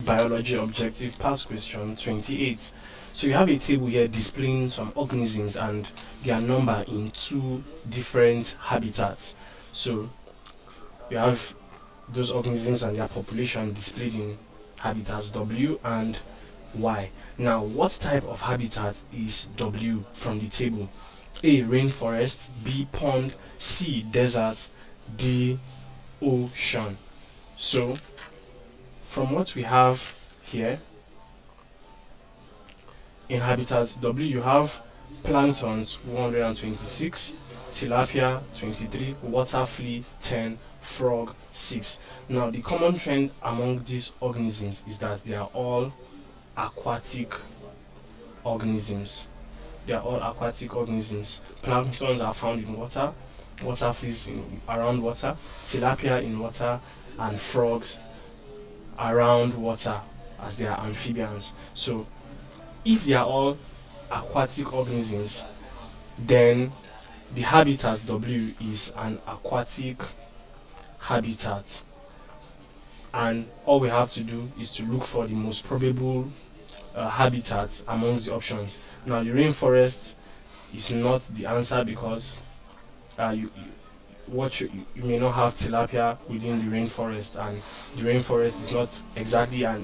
biology objective past question 28. So you have a table here displaying some organisms and their number in two different habitats. So you have those organisms and their population displayed in habitats W and Y. Now, what type of habitat is W from the table? A. Rainforest, B. Pond, C. Desert, D. Ocean. So, from what we have here, in habitat W you have planktons 126, tilapia 23, water flea 10, frog 6. Now the common trend among these organisms is that they are all aquatic organisms. They are all aquatic organisms. Planktons are found in water, water fleas around water, tilapia in water, and frogs around water as they are amphibians. So if they are all aquatic organisms, then the habitat W is an aquatic habitat, and all we have to do is to look for the most probable habitat amongst the options. Now the rainforest is not the answer because you may not have tilapia within the rainforest, and the rainforest is not exactly a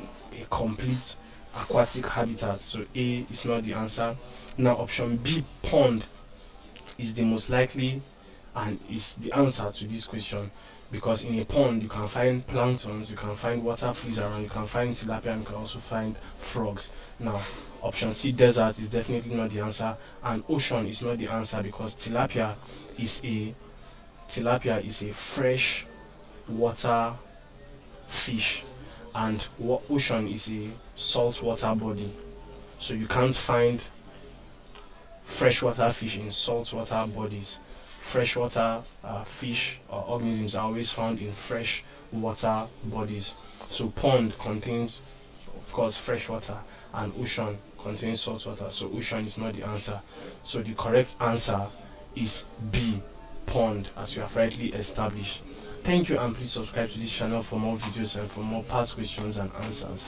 complete aquatic habitat, so A is not the answer. Now option B, pond, is the most likely and is the answer to this question, because in a pond you can find planktons, you can find water fleas around, you can find tilapia, and you can also find frogs. Now option C, desert, is definitely not the answer, and ocean is not the answer because tilapia is a fresh water fish, and ocean is a saltwater body, so you can't find freshwater fish in saltwater bodies. Freshwater fish or organisms are always found in fresh water bodies. So pond contains, of course, freshwater, and ocean contains saltwater, so ocean is not the answer. So the correct answer is B, pond, as we have rightly established. Thank you, and please subscribe to this channel for more videos and for more past questions and answers.